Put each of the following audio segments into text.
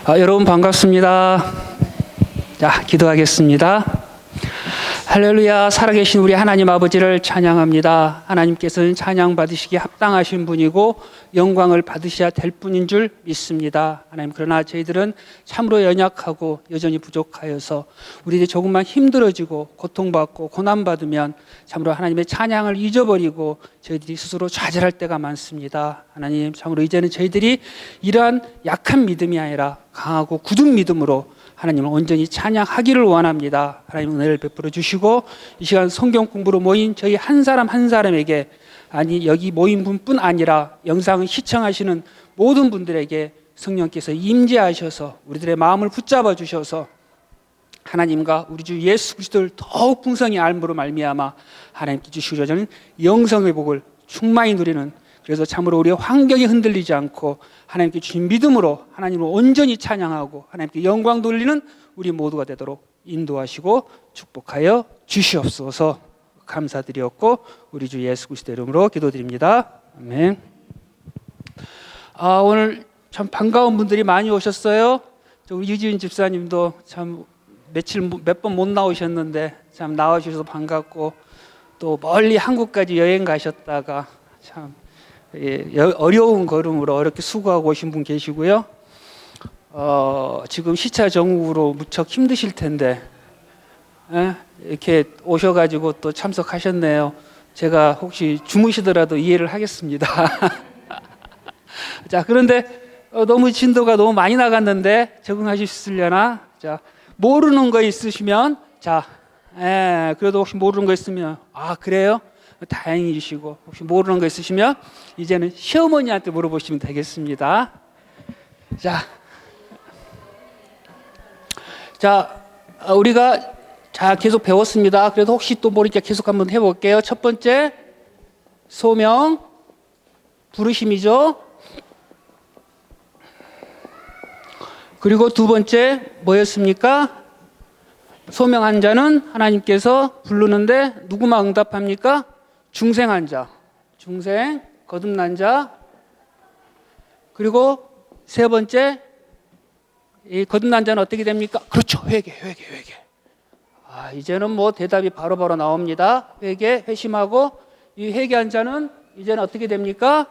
여러분 반갑습니다. 자, 기도하겠습니다. 할렐루야. 살아계신 우리 하나님 아버지를 찬양합니다. 하나님께서는 찬양받으시기에 합당하신 분이고 영광을 받으셔야 될 분인 줄 믿습니다. 하나님, 그러나 저희들은 참으로 연약하고 여전히 부족하여서 우리들이 조금만 힘들어지고 고통받고 고난받으면 참으로 하나님의 찬양을 잊어버리고 저희들이 스스로 좌절할 때가 많습니다. 하나님, 참으로 이제는 저희들이 이러한 약한 믿음이 아니라 강하고 굳은 믿음으로 하나님을 온전히 찬양하기를 원합니다. 하나님, 은혜를 베풀어 주시고 이 시간 성경 공부로 모인 저희 한 사람 한 사람에게, 아니 여기 모인 분뿐 아니라 영상을 시청하시는 모든 분들에게 성령께서 임재하셔서 우리들의 마음을 붙잡아 주셔서 하나님과 우리 주 예수 그리스도를 더욱 풍성히 알므로 말미암아 하나님께 주시고자 하는 영성의 복을 충만히 누리는, 그래서 참으로 우리의 환경이 흔들리지 않고 하나님께 주신 믿음으로 하나님을 온전히 찬양하고 하나님께 영광 돌리는 우리 모두가 되도록 인도하시고 축복하여 주시옵소서. 감사드리었고 우리 주 예수 그리스도 이름으로 기도드립니다. 아멘. 오늘 참 반가운 분들이 많이 오셨어요. 우리 유지은 집사님도 참 몇 번 못 나오셨는데 참 나와주셔서 반갑고, 또 멀리 한국까지 여행 가셨다가 참 어려운 걸음으로 어렵게 수고하고 오신 분 계시고요. 지금 시차 정국으로 무척 힘드실 텐데 이렇게 오셔가지고 또 참석하셨네요. 제가 혹시 주무시더라도 이해를 하겠습니다. 자, 그런데 너무 진도가 너무 많이 나갔는데 적응하실 수 있으려나? 자, 모르는 거 있으시면, 그래도 혹시 모르는 거 있으면, 그래요? 다행이시고, 혹시 모르는 거 있으시면 이제는 시어머니한테 물어보시면 되겠습니다. 자, 우리가 계속 배웠습니다. 그래도 혹시 또 모르니까 계속 한번 해볼게요. 첫 번째, 소명, 부르심이죠. 그리고 두 번째 뭐였습니까? 소명한 자는 하나님께서 부르는데 누구만 응답합니까? 중생한 자, 중생, 거듭난 자. 그리고 세 번째, 이 거듭난 자는 어떻게 됩니까? 그렇죠, 회개. 이제는 뭐 대답이 바로바로 나옵니다. 회개, 회심하고, 이 회개한 자는 이제는 어떻게 됩니까?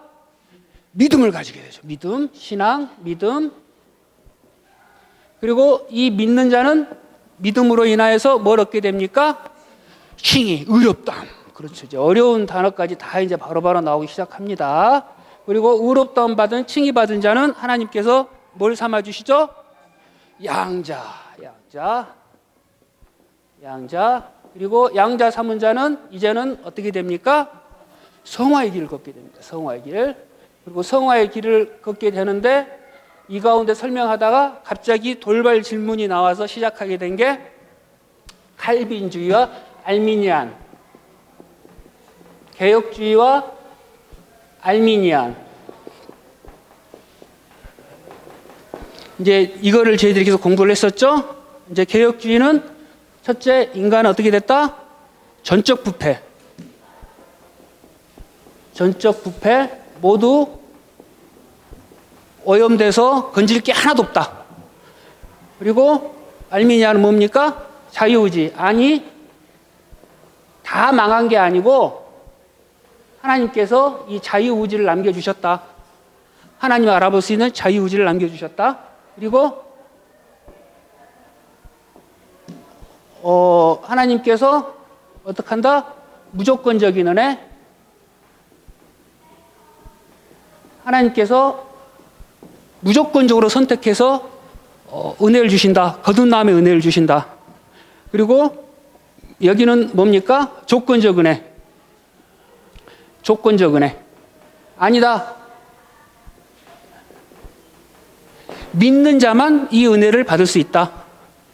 믿음을 가지게 되죠. 믿음, 신앙, 믿음. 그리고 이 믿는 자는 믿음으로 인하여서 뭘 얻게 됩니까? 칭의, 의롭다함. 그렇죠. 이제 어려운 단어까지 다 이제 바로바로 나오기 시작합니다. 그리고 의롭다함 받은, 칭의 받은 자는 하나님께서 뭘 삼아 주시죠? 양자. 그리고 양자 삼은 자는 이제는 어떻게 됩니까? 성화의 길을 걷게 됩니다. 성화의 길. 그리고 성화의 길을 걷게 되는데, 이 가운데 설명하다가 갑자기 돌발 질문이 나와서 시작하게 된 게 칼빈주의와 알미니안, 개혁주의와 알미니안. 이제 이거를 저희들이 계속 공부를 했었죠. 이제 개혁주의는 첫째, 인간은 어떻게 됐다? 전적 부패, 모두 오염돼서 건질 게 하나도 없다. 그리고 알미니아는 뭡니까? 자유의지. 아니, 다 망한 게 아니고 하나님께서 이 자유의지를 남겨주셨다. 하나님을 알아볼 수 있는 자유의지를 남겨주셨다. 그리고 하나님께서 어떻게 한다? 무조건적인 은혜. 하나님께서 무조건적으로 선택해서 은혜를 주신다. 거듭남의 은혜를 주신다. 그리고 여기는 뭡니까? 조건적 은혜. 아니다. 믿는 자만 이 은혜를 받을 수 있다.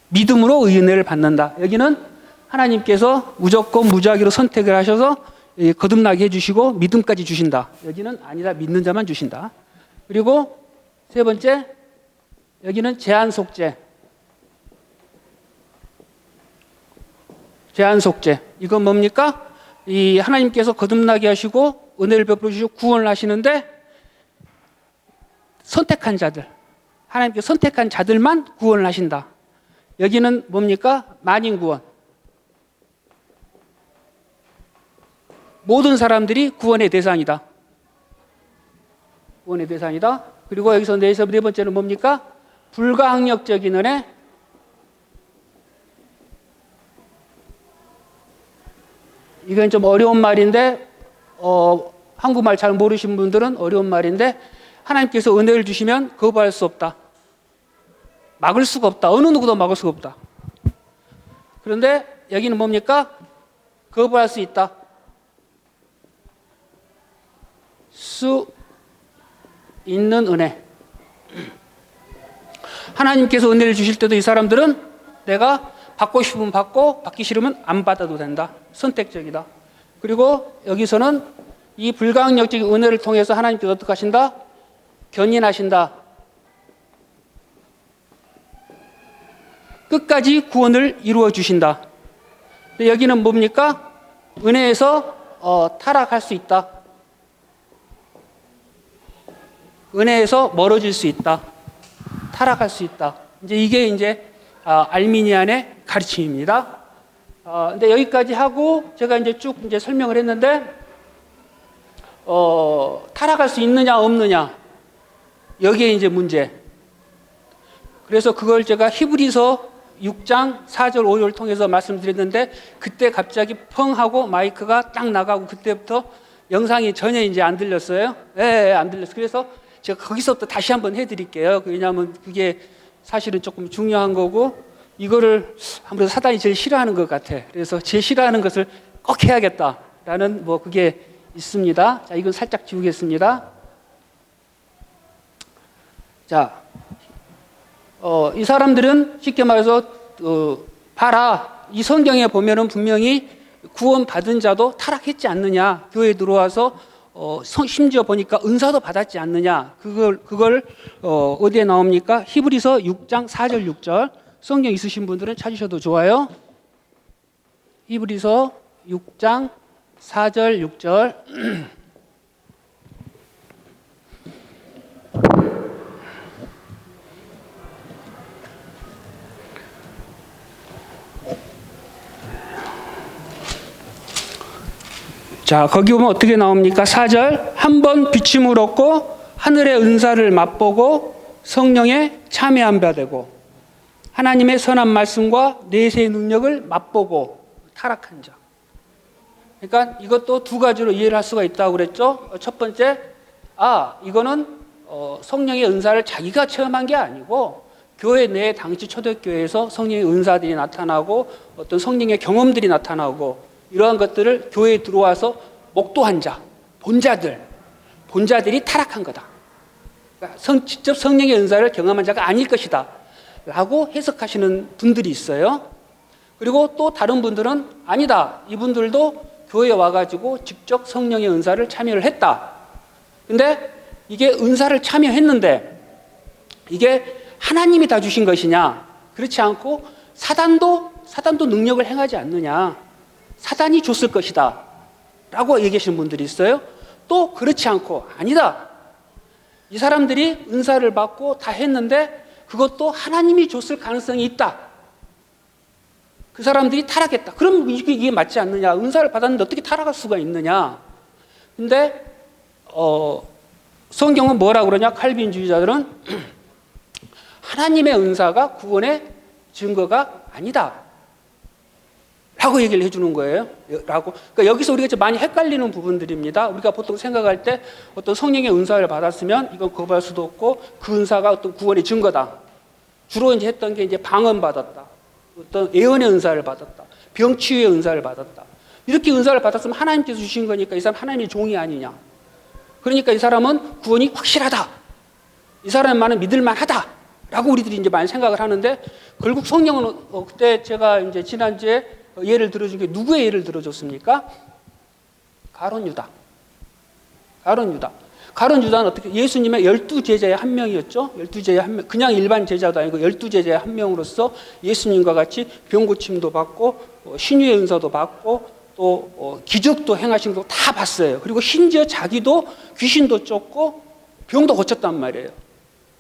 믿음으로 이 은혜를 받는다. 여기는 하나님께서 무조건 무작위로 선택을 하셔서 거듭나게 해주시고 믿음까지 주신다. 여기는 아니다. 믿는 자만 주신다. 그리고 세 번째, 여기는 제한 속죄. 이건 뭡니까? 이 하나님께서 거듭나게 하시고 은혜를 베풀어 주시고 구원을 하시는데 선택한 자들, 하나님께 선택한 자들만 구원을 하신다. 여기는 뭡니까? 만인 구원. 모든 사람들이 구원의 대상이다. 구원의 대상이다. 그리고 여기서 네 번째는 뭡니까? 불가항력적인 은혜. 이건 좀 어려운 말인데 한국말 잘 모르신 분들은 어려운 말인데 하나님께서 은혜를 주시면 거부할 수 없다. 막을 수가 없다. 어느 누구도 막을 수가 없다. 그런데 여기는 뭡니까? 거부할 수 있다. 수 있는 은혜. 하나님께서 은혜를 주실 때도 이 사람들은 내가 받고 싶으면 받고 받기 싫으면 안 받아도 된다. 선택적이다. 그리고 여기서는 이 불가항력적인 은혜를 통해서 하나님께서 어떻게 하신다? 견인하신다. 끝까지 구원을 이루어 주신다. 여기는 뭡니까? 은혜에서 타락할 수 있다. 은혜에서 멀어질 수 있다. 타락할 수 있다. 이게 알미니안의 가르침입니다. 근데 여기까지 하고 제가 쭉 설명을 했는데 타락할 수 있느냐 없느냐 여기에 문제. 그래서 그걸 제가 히브리서 6장 4절 5절을 통해서 말씀드렸는데 그때 갑자기 펑 하고 마이크가 딱 나가고 그때부터 영상이 전혀 안 들렸어요. 네, 안 들렸어요. 그래서 제가 거기서부터 다시 한번 해드릴게요. 왜냐하면 그게 사실은 조금 중요한 거고 이거를 아무래도 사단이 제일 싫어하는 것 같아. 그래서 제일 싫어하는 것을 꼭 해야겠다라는 그게 있습니다. 자, 이건 살짝 지우겠습니다. 자, 이 사람들은 쉽게 말해서 봐라. 이 성경에 보면은 분명히 구원받은 자도 타락했지 않느냐. 교회에 들어와서 심지어 보니까 은사도 받았지 않느냐. 그걸 어디에 나옵니까? 히브리서 6장 4절 6절. 성경 있으신 분들은 찾으셔도 좋아요. 히브리서 6장 4절 6절. 자, 거기 보면 어떻게 나옵니까? 4절. 한 번 비침을 얻고 하늘의 은사를 맛보고 성령에 참여한 바 되고 하나님의 선한 말씀과 내세의 능력을 맛보고 타락한 자. 그러니까 이것도 두 가지로 이해를 할 수가 있다고 그랬죠. 첫 번째, 이거는 성령의 은사를 자기가 체험한 게 아니고 교회 내 당시 초대교회에서 성령의 은사들이 나타나고 어떤 성령의 경험들이 나타나고 이러한 것들을 교회에 들어와서 목도한 자, 본자들이 타락한 거다. 그러니까 직접 성령의 은사를 경험한 자가 아닐 것이다 라고 해석하시는 분들이 있어요. 그리고 또 다른 분들은 아니다. 이분들도 교회에 와가지고 직접 성령의 은사를 참여를 했다. 근데 이게 은사를 참여했는데 이게 하나님이 다 주신 것이냐? 그렇지 않고 사단도 능력을 행하지 않느냐? 사단이 줬을 것이다 라고 얘기하시는 분들이 있어요. 또 그렇지 않고 아니다. 이 사람들이 은사를 받고 다 했는데 그것도 하나님이 줬을 가능성이 있다. 그 사람들이 타락했다. 그럼 이게 맞지 않느냐? 은사를 받았는데 어떻게 타락할 수가 있느냐? 근데 성경은 뭐라고 그러냐? 칼빈주의자들은 하나님의 은사가 구원의 증거가 아니다 라고 얘기를 해주는 거예요. 그러니까 여기서 우리가 많이 헷갈리는 부분들입니다. 우리가 보통 생각할 때 어떤 성령의 은사를 받았으면 이건 거부할 수도 없고 그 은사가 어떤 구원의 증거다. 주로 했던 게 방언 받았다. 어떤 예언의 은사를 받았다. 병치유의 은사를 받았다. 이렇게 은사를 받았으면 하나님께서 주신 거니까 이 사람 하나님의 종이 아니냐. 그러니까 이 사람은 구원이 확실하다. 이 사람만은 믿을만하다. 라고 우리들이 많이 생각을 하는데 결국 성령은 그때 제가 지난주에 예를 들어준 게 누구의 예를 들어줬습니까? 가룟 유다. 가룟 유다는 어떻게 예수님의 12제자의 한 명이었죠. 12제자의 한 명. 그냥 일반 제자도 아니고 12제자의 한 명으로서 예수님과 같이 병 고침도 받고 신유의 은사도 받고 또 기적도 행하신 거 다 봤어요. 그리고 심지어 자기도 귀신도 쫓고 병도 고쳤단 말이에요.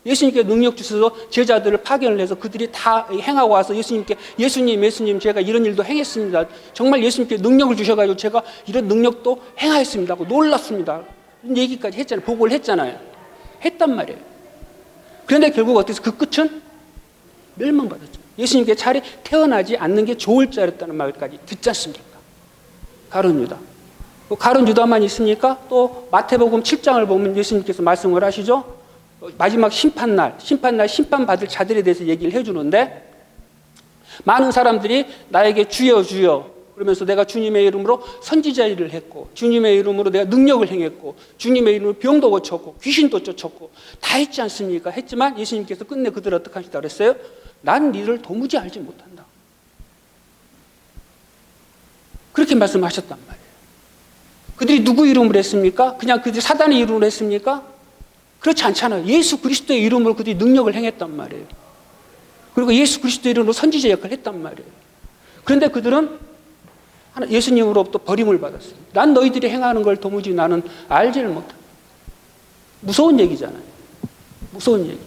예수님께 능력 주셔서 제자들을 파견을 해서 그들이 다 행하고 와서 예수님께 예수님 제가 이런 일도 행했습니다. 정말 예수님께 능력을 주셔가지고 제가 이런 능력도 행하였습니다 하고 놀랐습니다. 이런 얘기까지 했잖아요. 보고를 했잖아요. 했단 말이에요. 그런데 결국 어떻게 해서 그 끝은 멸망받았죠. 예수님께 차라리 태어나지 않는 게 좋을 줄 알았다는 말까지 듣지 않습니까? 가룟 유다. 가룟 유다만 있습니까? 또 마태복음 7장을 보면 예수님께서 말씀을 하시죠. 마지막 심판날 심판받을 자들에 대해서 얘기를 해주는데 많은 사람들이 나에게 주여 주여 그러면서 내가 주님의 이름으로 선지자 일을 했고 주님의 이름으로 내가 능력을 행했고 주님의 이름으로 병도 고쳤고 귀신도 쫓았고 다 했지 않습니까? 했지만 예수님께서 끝내 그들을 어떻게 하시다 그랬어요? 난 니를 도무지 알지 못한다. 그렇게 말씀하셨단 말이에요. 그들이 누구 이름으로 했습니까? 그냥 그들이 사단의 이름으로 했습니까? 그렇지 않잖아요. 예수 그리스도의 이름으로 그들이 능력을 행했단 말이에요. 그리고 예수 그리스도의 이름으로 선지자 역할을 했단 말이에요. 그런데 그들은 예수님으로부터 버림을 받았어요. 난 너희들이 행하는 걸 도무지 나는 알지를 못한다. 무서운 얘기잖아요. 무서운 얘기.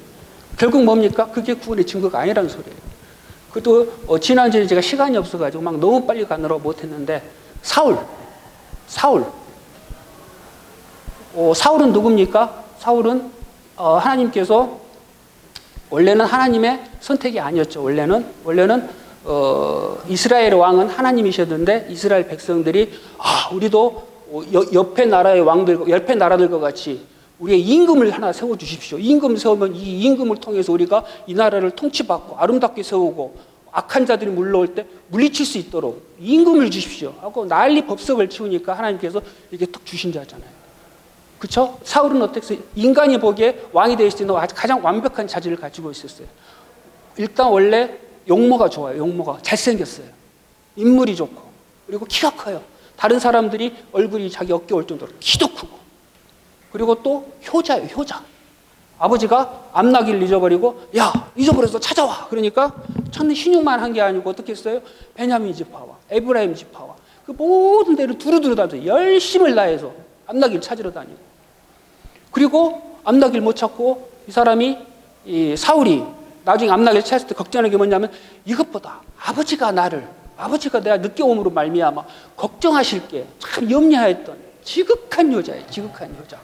결국 뭡니까? 그게 구원의 증거가 아니라는 소리예요. 그것도 지난주에 제가 시간이 없어가지고 막 너무 빨리 가느라고 못했는데 사울은 누굽니까? 사울은 하나님께서 원래는 하나님의 선택이 아니었죠. 원래는 이스라엘의 왕은 하나님이셨는데 이스라엘 백성들이 우리도 옆에 나라의 왕들, 옆에 나라들과 같이 우리의 임금을 하나 세워주십시오. 임금을 세우면 이 임금을 통해서 우리가 이 나라를 통치받고 아름답게 세우고 악한 자들이 물러올 때 물리칠 수 있도록 임금을 주십시오 하고 난리 법석을 치우니까 하나님께서 이렇게 툭 주신 자잖아요. 그렇죠? 사울은 어떻게 인간이 보기에 왕이 되실 수 있는 가장 완벽한 자질을 가지고 있었어요. 일단 원래 용모가 좋아요. 용모가 잘생겼어요. 인물이 좋고 그리고 키가 커요. 다른 사람들이 얼굴이 자기 어깨 올 정도로 키도 크고 그리고 또 효자예요. 효자. 아버지가 암나기를 잊어버리고 야 잊어버려서 찾아와. 그러니까 첫눈 신용만 한 게 아니고 어떻게 했어요? 베냐민 지파와 에브라임 지파와 그 모든 데를 두루두루 다니면서 열심을 다해서 암나기를 찾으러 다니고 그리고 암나기를 못 찾고 이 사울이 나중에 암나기를 찾을 때 걱정하는 게 뭐냐면 이것보다 아버지가 내가 늦게 옴으로 말미암아 걱정하실 게 참 염려하였던 지극한 여자예요. 지극한 여자.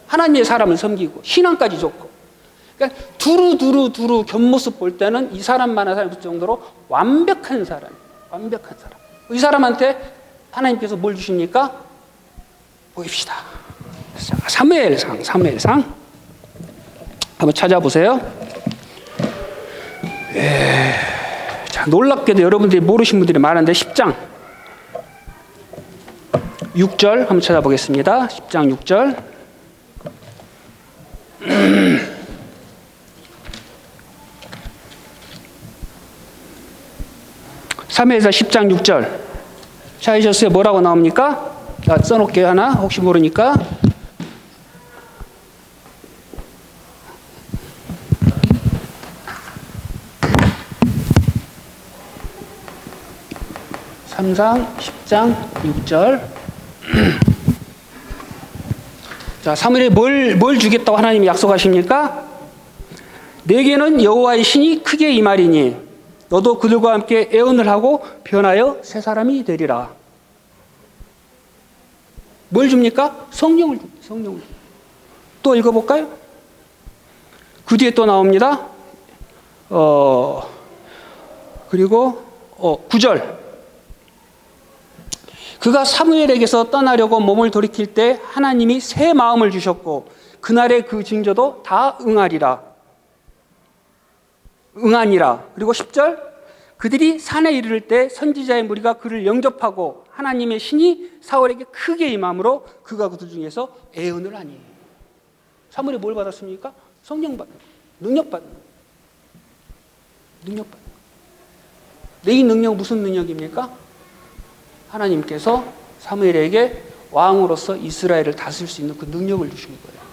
하나님의 사람을 섬기고 신앙까지 좋고 그러니까 두루 겉모습 볼 때는 이 사람만한 사람 정도로 완벽한 사람. 이 사람한테 하나님께서 뭘 주십니까? 보입시다. 사무엘상 한번 찾아보세요. 자, 놀랍게도 여러분들이 모르신 분들이 많은데 10장 6절 한번 찾아보겠습니다. 10장 6절 사무엘상 10장 6절 찾으셨어요? 뭐라고 나옵니까? 써놓을게요. 하나 혹시 모르니까 삼상 10장 6절 자, 사무엘에 뭘 주겠다고 하나님이 약속하십니까? 내게는 여호와의 신이 크게 임하리니 너도 그들과 함께 애언을 하고 변하여 새 사람이 되리라. 뭘 줍니까? 성령을 줍니다. 성령을. 또 읽어볼까요? 그 뒤에 또 나옵니다. 그리고 9절 그가 사무엘에게서 떠나려고 몸을 돌이킬 때 하나님이 새 마음을 주셨고 그날의 그 징조도 다 응하니라. 그리고 10절 그들이 산에 이르를 때 선지자의 무리가 그를 영접하고 하나님의 신이 사울에게 크게 임함으로 그가 그들 중에서 애언을 하니. 사무엘이 뭘 받았습니까? 성령 받는, 능력 받는. 이 능력 무슨 능력입니까? 하나님께서 사무엘에게 왕으로서 이스라엘을 다스릴 수 있는 그 능력을 주신 거예요.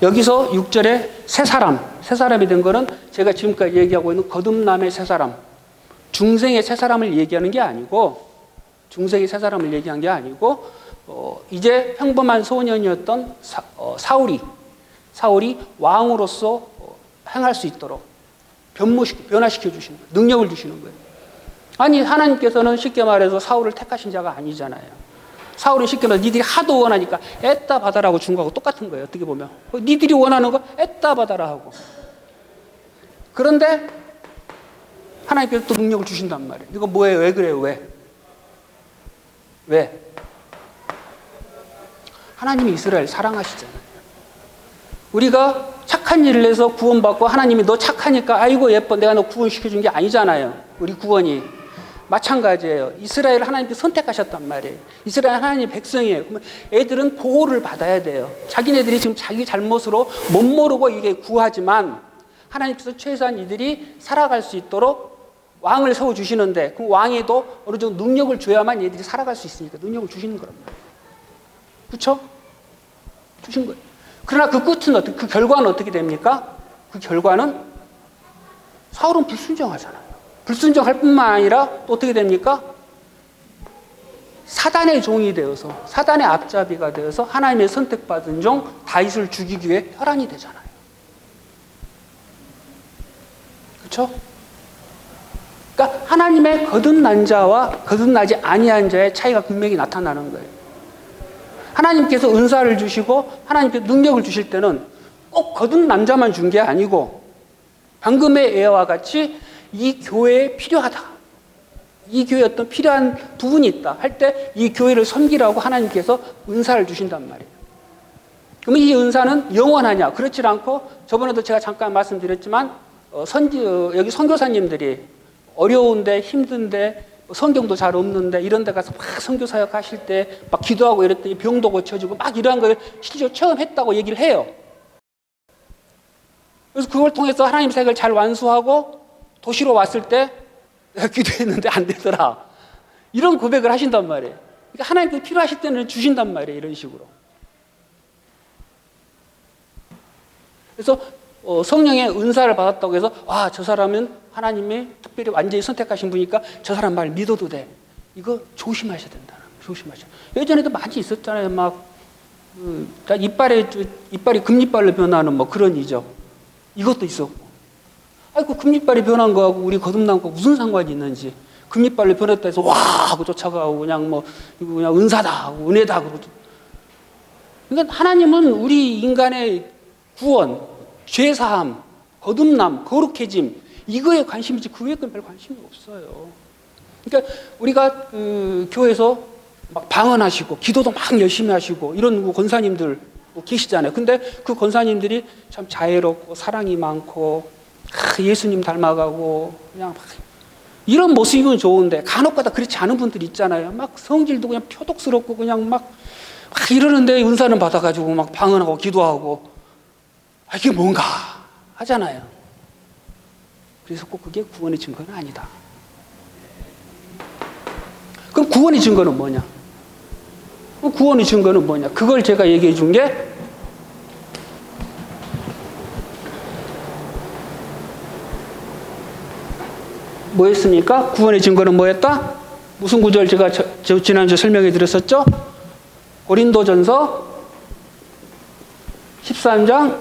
여기서 6절에 새 사람이 된 거는 제가 지금까지 얘기하고 있는 거듭남의 새 사람, 중생의 새 사람을 얘기하는 게 아니고, 이제 평범한 소년이었던 사울이 사울이 왕으로서 행할 수 있도록 변화시켜 주시는 거예요. 능력을 주시는 거예요. 아니, 하나님께서는 쉽게 말해서 사울을 택하신 자가 아니잖아요. 사울은 쉽게 말해서 니들이 하도 원하니까 애따 받아라고 준 거하고 똑같은 거예요. 어떻게 보면 니들이 원하는 거 애따 받아라 하고. 그런데 하나님께서 또 능력을 주신단 말이에요. 이거 뭐예요? 왜 그래요? 왜? 하나님이 이스라엘 사랑하시잖아요. 우리가 착한 일을 해서 구원받고 하나님이 너 착하니까 아이고 예뻐 내가 너 구원시켜준 게 아니잖아요. 우리 구원이. 마찬가지예요. 이스라엘 하나님께 선택하셨단 말이에요. 이스라엘 하나님의 백성이에요. 그러면 애들은 보호를 받아야 돼요. 자기네들이 지금 자기 잘못으로 못 모르고 이게 구하지만 하나님께서 최소한 이들이 살아갈 수 있도록 왕을 세워주시는데 그 왕에도 어느 정도 능력을 줘야만 얘들이 살아갈 수 있으니까 능력을 주시는 거란 말이에요. 그렇죠? 주신 거예요. 그러나 그 끝은 그 결과는 어떻게 됩니까? 그 결과는 사울은 불순종하잖아요. 불순종할 뿐만 아니라 또 어떻게 됩니까? 사단의 종이 되어서 사단의 앞잡이가 되어서 하나님의 선택받은 종 다윗을 죽이기 위해 혈안이 되잖아요. 그렇죠? 그러니까 하나님의 거듭난 자와 거듭나지 아니한 자의 차이가 분명히 나타나는 거예요. 하나님께서 은사를 주시고 하나님께서 능력을 주실 때는 꼭 거듭난 자만 준 게 아니고 방금의 예와 같이 이 교회에 필요하다. 이 교회에 어떤 필요한 부분이 있다 할 때 이 교회를 섬기라고 하나님께서 은사를 주신단 말이에요. 그러면 이 은사는 영원하냐? 그렇지 않고 저번에도 제가 잠깐 말씀드렸지만 여기 선교사님들이 어려운데 힘든데 성경도 잘 없는데 이런 데 가서 막 선교 사역 하실 때 막 기도하고 이랬더니 병도 고쳐지고 막 이러한 걸 실제로 체험했다고 얘기를 해요. 그래서 그걸 통해서 하나님 사역을 잘 완수하고 도시로 왔을 때 내가 기도했는데 안 되더라. 이런 고백을 하신단 말이에요. 그러니까 하나님께서 필요하실 때는 주신단 말이에요. 이런 식으로. 그래서 성령의 은사를 받았다고 해서 저 사람은 하나님이 특별히 완전히 선택하신 분이니까 저 사람 말 믿어도 돼. 이거 조심하셔야 된다. 조심하셔야. 예전에도 많이 있었잖아요. 막 이빨이 금이빨로 변하는 뭐 그런 이적. 이것도 있었고. 아이고 금이빨이 변한 거하고 우리 거듭난 거 무슨 상관이 있는지. 금이빨로 변했다 해서 와 하고 쫓아가고 그냥 뭐 이거 그냥 은사다 하고 은혜다 그러고. 그러니까 하나님은 우리 인간의 구원, 죄사함, 거듭남, 거룩해짐 이거에 관심이지 그 외에 건 별 관심이 없어요. 그러니까 우리가 교회에서 막 방언하시고 기도도 막 열심히 하시고 이런 권사님들 계시잖아요. 근데 그 권사님들이 참 자애롭고 사랑이 많고 예수님 닮아가고 그냥 막 이런 모습이면 좋은데 간혹가다 그렇지 않은 분들 있잖아요. 막 성질도 그냥 표독스럽고 그냥 막 이러는데 은사는 받아가지고 막 방언하고 기도하고 이게 뭔가 하잖아요. 그래서 꼭 그게 구원의 증거는 아니다. 그럼 구원의 증거는 뭐냐? 구원의 증거는 뭐냐? 그걸 제가 얘기해 준 게 뭐였습니까? 구원의 증거는 뭐였다? 무슨 구절 제가 지난주에 설명해 드렸었죠? 고린도전서 13장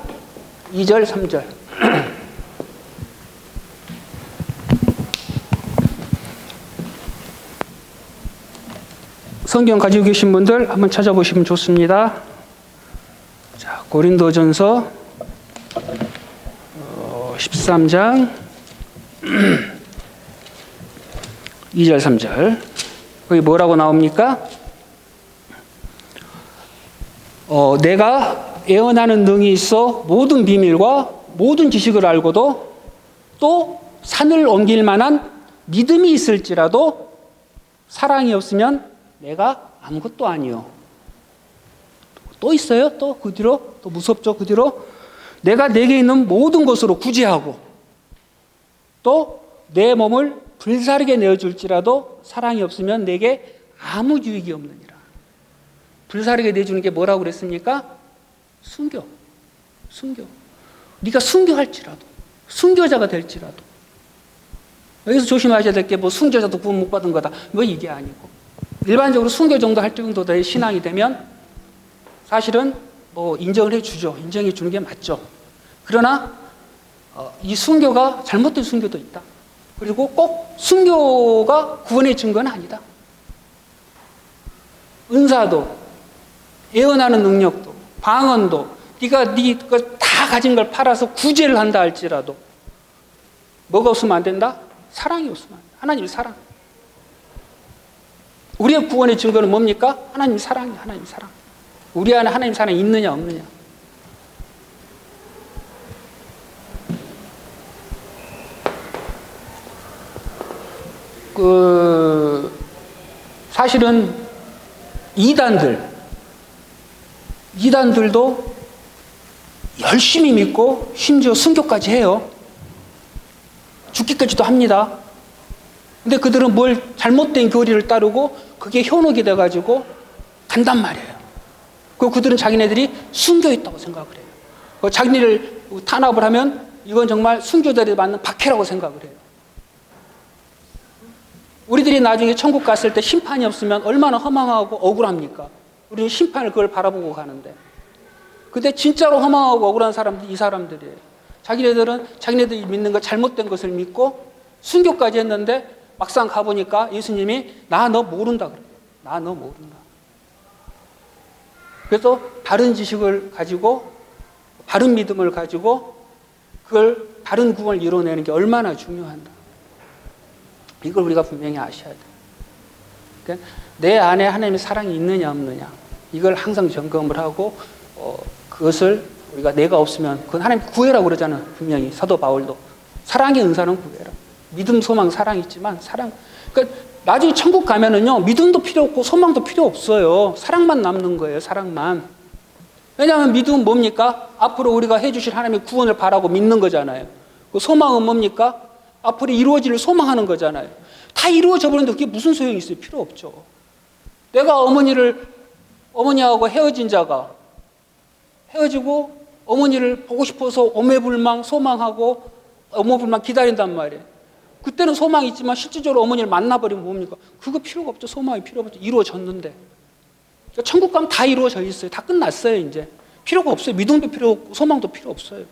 2절 3절 성경 가지고 계신 분들 한번 찾아보시면 좋습니다. 자, 고린도전서 13장 2절 3절 거기 뭐라고 나옵니까? 내가 예언하는 능이 있어 모든 비밀과 모든 지식을 알고도 또 산을 옮길 만한 믿음이 있을지라도 사랑이 없으면 내가 아무것도 아니요. 또 있어요? 또 그 뒤로? 또 무섭죠? 그 뒤로? 내가 내게 있는 모든 것으로 구제하고 또 내 몸을 불사르게 내어줄지라도 사랑이 없으면 내게 아무 유익이 없느니라. 불사르게 내주는 게 뭐라고 그랬습니까? 순교. 네가 순교할지라도 순교자가 될지라도 여기서 조심하셔야 될 게 뭐 순교자도 구원 못 받은 거다. 뭐 이게 아니고 일반적으로 순교 정도 할 정도의 신앙이 되면 사실은 인정을 해주죠. 인정해 주는 게 맞죠. 그러나 이 순교가 잘못된 순교도 있다. 그리고 꼭 순교가 구원의 증거는 아니다. 은사도, 예언하는 능력도, 방언도, 네가 다 가진 걸 팔아서 구제를 한다 할지라도 뭐가 없으면 안 된다? 사랑이 없으면 안 된다. 하나님의 사랑. 우리의 구원의 증거는 뭡니까? 하나님의 사랑이에요. 하나님의 사랑. 우리 안에 하나님의 사랑이 있느냐 없느냐. 사실은 이단들도 열심히 믿고 심지어 순교까지 해요. 죽기까지도 합니다. 근데 그들은 뭘 잘못된 교리를 따르고 그게 현혹이 돼가지고 간단 말이에요. 그리고 그들은 자기네들이 순교했다고 생각을 해요. 자기네를 탄압을 하면 이건 정말 순교자들이 받는 박해라고 생각을 해요. 우리들이 나중에 천국 갔을 때 심판이 없으면 얼마나 허망하고 억울합니까? 우리는 심판을 그걸 바라보고 가는데. 근데 진짜로 허망하고 억울한 사람들이 이 사람들이에요. 자기네들이 믿는 거 잘못된 것을 믿고 순교까지 했는데 막상 가보니까 예수님이 나 너 모른다 그래요. 나 너 모른다. 그래서 바른 지식을 가지고 바른 믿음을 가지고 그걸 바른 구원을 이뤄내는 게 얼마나 중요한가. 이걸 우리가 분명히 아셔야 돼요. 그러니까 내 안에 하나님의 사랑이 있느냐 없느냐 이걸 항상 점검을 하고 그것을 우리가 내가 없으면 그건 하나님 구해라고 그러잖아요. 분명히 사도 바울도 사랑의 은사는 구해라. 믿음, 소망, 사랑이 있지만 사랑. 그러니까 나중에 천국 가면은요 믿음도 필요 없고 소망도 필요 없어요. 사랑만 남는 거예요. 사랑만. 왜냐하면 믿음은 뭡니까? 앞으로 우리가 해주실 하나님의 구원을 바라고 믿는 거잖아요. 그 소망은 뭡니까? 앞으로 이루어질 소망하는 거잖아요. 다 이루어져 버렸는데 그게 무슨 소용이 있어요? 필요 없죠. 내가 어머니하고 헤어진 자가 헤어지고 어머니를 보고 싶어서 오매불망 소망하고 오매불망 기다린단 말이에요. 그때는 소망이 있지만 실질적으로 어머니를 만나버리면 뭡니까? 그거 필요가 없죠. 소망이 필요가 없죠. 이루어졌는데. 그러니까 천국 가면 다 이루어져 있어요. 다 끝났어요. 이제 필요가 없어요. 믿음도 필요 없고 소망도 필요 없어요.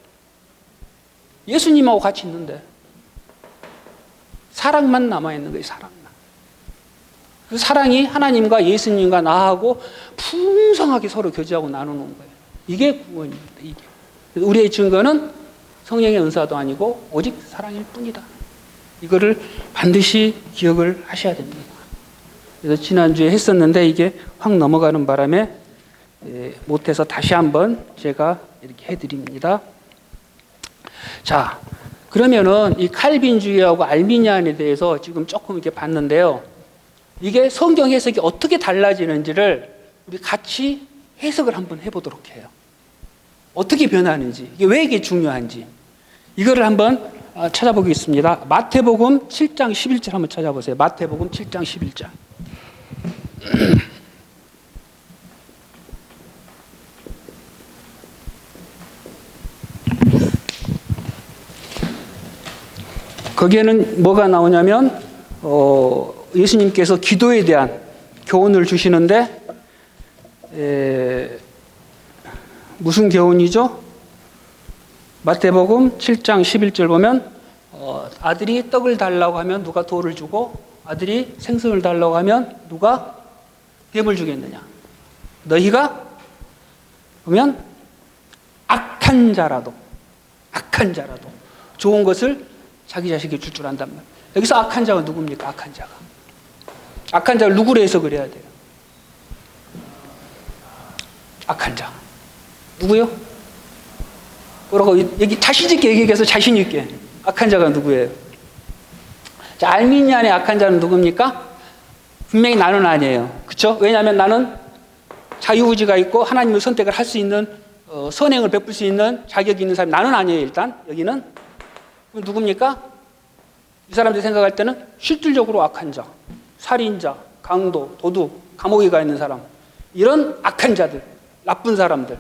예수님하고 같이 있는데 사랑만 남아있는 거예요. 사랑만. 그 사랑이 하나님과 예수님과 나하고 풍성하게 서로 교제하고 나누는 거예요. 이게 구원입니다. 이게. 우리의 증거는 성령의 은사도 아니고 오직 사랑일 뿐이다. 이거를 반드시 기억을 하셔야 됩니다. 그래서 지난주에 했었는데 이게 확 넘어가는 바람에 못해서 다시 한번 제가 이렇게 해드립니다. 자, 그러면은 이 칼빈주의하고 알미니안에 대해서 지금 조금 이렇게 봤는데요. 이게 성경 해석이 어떻게 달라지는지를 우리 같이 해석을 한번 해보도록 해요. 어떻게 변하는지, 이게 왜 이게 중요한지 이거를 한번 찾아보겠습니다. 마태복음 7장 11절 한번 찾아보세요. 마태복음 7장 11절. 거기에는 뭐가 나오냐면 예수님께서 기도에 대한 교훈을 주시는데 무슨 교훈이죠? 마태복음 7장 11절 보면 아들이 떡을 달라고 하면 누가 돌을 주고 아들이 생선을 달라고 하면 누가 뱀을 주겠느냐. 너희가 보면 악한 자라도 좋은 것을 자기 자식에게 줄 줄 안단 말이에요. 여기서 악한 자가 누굽니까? 악한 자가. 악한 자를 누구로 해석을 해야 돼요? 악한 자. 누구요? 뭐라고 여기 자신 있게 얘기해서 자신 있게. 악한 자가 누구예요? 자, 알미니안의 악한 자는 누굽니까? 분명히 나는 아니에요. 그렇죠? 왜냐하면 나는 자유의지가 있고 하나님의 선택을 할 수 있는 선행을 베풀 수 있는 자격이 있는 사람. 나는 아니에요. 일단 여기는. 그럼 누굽니까? 이 사람들이 생각할 때는 실질적으로 악한 자, 살인자, 강도, 도둑, 감옥에 가 있는 사람, 이런 악한 자들, 나쁜 사람들.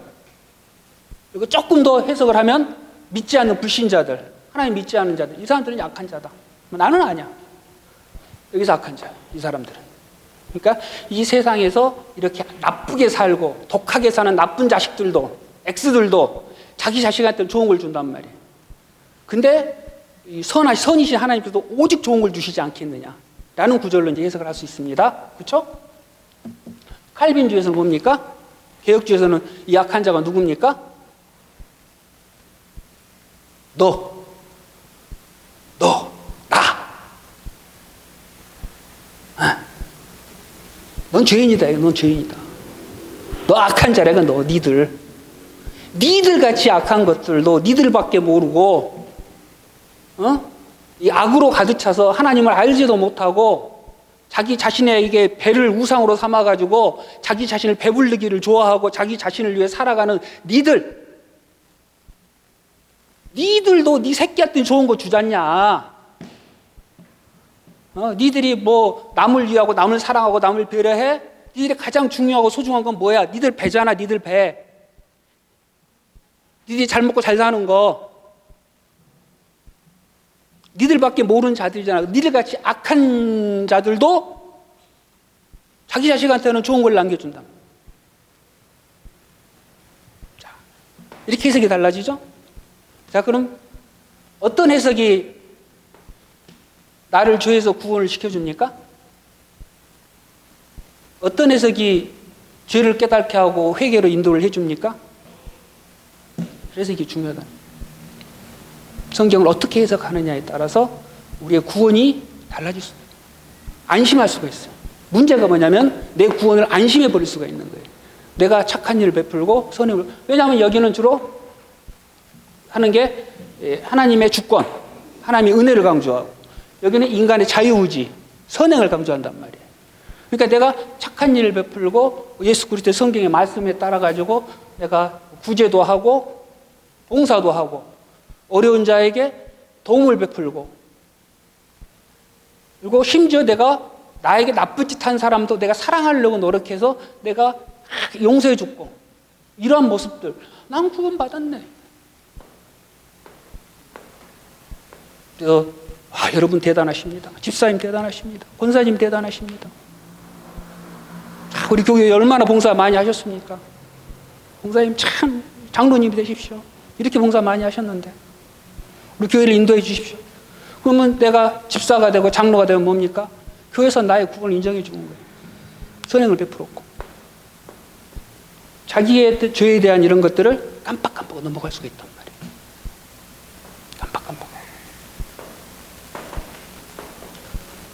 그리고 조금 더 해석을 하면 믿지 않는 불신자들, 하나님 믿지 않는 자들, 이 사람들은 약한 자다. 나는 아니야. 여기서 악한 자야, 이 사람들은. 그러니까 이 세상에서 이렇게 나쁘게 살고 독하게 사는 나쁜 자식들도, X들도 자기 자식한테 좋은 걸 준단 말이에요. 근데 이 선이신 하나님께서도 오직 좋은 걸 주시지 않겠느냐라는 구절로 이제 해석을 할 수 있습니다. 그렇죠? 칼빈주의에서는 뭡니까? 개혁주의에서는 이 악한 자가 누굽니까? 너, 나. 넌 죄인이다. 넌 죄인이다. 너 악한 자래가 너, 니들 같이 악한 것들도 니들밖에 모르고, 이 악으로 가득 차서 하나님을 알지도 못하고 자기 자신에게 배를 우상으로 삼아가지고 자기 자신을 배불리기를 좋아하고 자기 자신을 위해 살아가는 니들도 니 새끼한테 좋은 거 주잖냐. 니들이 뭐 남을 위하고 남을 사랑하고 남을 배려해? 니들이 가장 중요하고 소중한 건 뭐야? 니들 배잖아. 니들 배. 니들이 잘 먹고 잘 사는 거. 니들밖에 모르는 자들이잖아. 니들같이 악한 자들도 자기 자식한테는 좋은 걸 남겨준다. 자, 이렇게 해석이 달라지죠? 자, 그럼 어떤 해석이 나를 죄에서 구원을 시켜줍니까? 어떤 해석이 죄를 깨닫게 하고 회개로 인도를 해줍니까? 그래서 이게 중요하다. 성경을 어떻게 해석하느냐에 따라서 우리의 구원이 달라질 수 있어요. 안심할 수가 있어요. 문제가 뭐냐면 내 구원을 안심해 버릴 수가 있는 거예요. 내가 착한 일을 베풀고 선행을. 왜냐하면 여기는 주로 하는 게 하나님의 주권, 하나님의 은혜를 강조하고, 여기는 인간의 자유의지, 선행을 강조한단 말이에요. 그러니까 내가 착한 일을 베풀고 예수 그리스도의 성경의 말씀에 따라 가지고 내가 구제도 하고 봉사도 하고 어려운 자에게 도움을 베풀고, 그리고 심지어 내가 나에게 나쁜 짓 한 사람도 내가 사랑하려고 노력해서 내가 용서해 줬고, 이러한 모습들, 난 구원 받았네. 그래서 여러분 대단하십니다. 집사님 대단하십니다. 권사님 대단하십니다. 우리 교회에 얼마나 봉사 많이 하셨습니까? 봉사님 참 장로님이 되십시오. 이렇게 봉사 많이 하셨는데 우리 교회를 인도해 주십시오. 그러면 내가 집사가 되고 장로가 되면 뭡니까? 교회에서 나의 구원을 인정해 주는 거예요. 선행을 베풀었고, 자기의 죄에 대한 이런 것들을 깜빡깜빡 넘어갈 수가 있단 말이에요. 깜빡깜빡.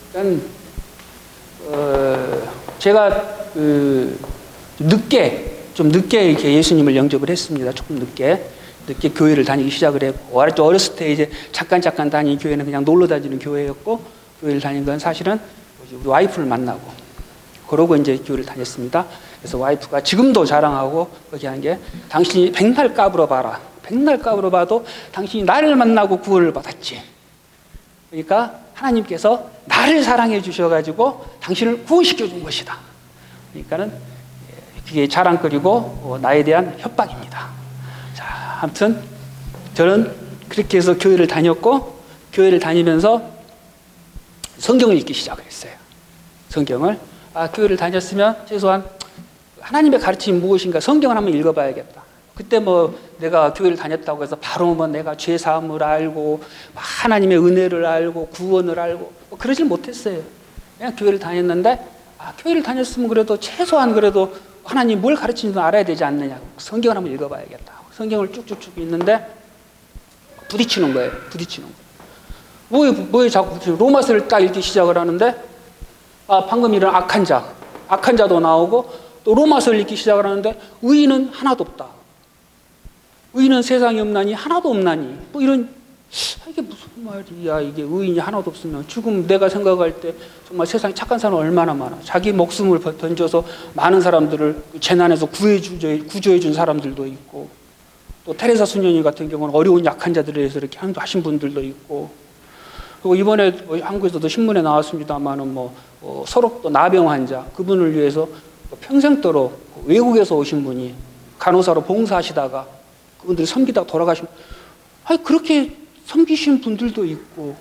일단 제가 좀 늦게 이렇게 예수님을 영접을 했습니다. 조금 늦게 교회를 다니기 시작을 했고, 어렸을 때 이제 잠깐 다니는 교회는 그냥 놀러 다니는 교회였고, 교회를 다닌 건 사실은 우리 와이프를 만나고 그러고 이제 교회를 다녔습니다. 그래서 와이프가 지금도 자랑하고 그렇게 한 게, 당신이 백날 까불어 봐라. 백날 까불어 봐도 당신이 나를 만나고 구원을 받았지. 그러니까 하나님께서 나를 사랑해 주셔가지고 당신을 구원시켜 준 것이다. 그러니까는 그게 자랑거리고 나에 대한 협박입니다. 자, 아무튼 저는 그렇게 해서 교회를 다녔고, 교회를 다니면서 성경을 읽기 시작을 했어요. 성경을. 교회를 다녔으면 최소한 하나님의 가르침이 무엇인가 성경을 한번 읽어봐야겠다. 그때 뭐 내가 교회를 다녔다고 해서 바로 뭐 내가 죄 사함을 알고 하나님의 은혜를 알고 구원을 알고 뭐 그러질 못했어요. 그냥 교회를 다녔는데, 교회를 다녔으면 그래도 최소한 그래도 하나님 뭘 가르치는지 알아야 되지 않느냐. 성경을 한번 읽어봐야겠다. 성경을 쭉쭉쭉 읽는데 부딪히는 거예요. 뭐에 자꾸 로마서를 딱 읽기 시작을 하는데, 방금 이런 악한 자도 나오고, 또 로마서를 읽기 시작을 하는데 의인은 하나도 없다. 의인은 세상에 없나니 하나도 없나니, 뭐 이런, 이게 무슨 말이야. 이게 의인이 하나도 없으면. 지금 내가 생각할 때 정말 세상에 착한 사람 얼마나 많아. 자기 목숨을 던져서 많은 사람들을 재난에서 구조해 준 사람들도 있고, 또 테레사 수녀님 같은 경우는 어려운 약한 자들에 대해서 이렇게 하신 분들도 있고, 그리고 이번에 한국에서도 신문에 나왔습니다만은 서로 또 나병 환자, 그분을 위해서 평생도록 외국에서 오신 분이 간호사로 봉사하시다가 그분들이 섬기다가 돌아가신, 그렇게 섬기신 분들도 있고,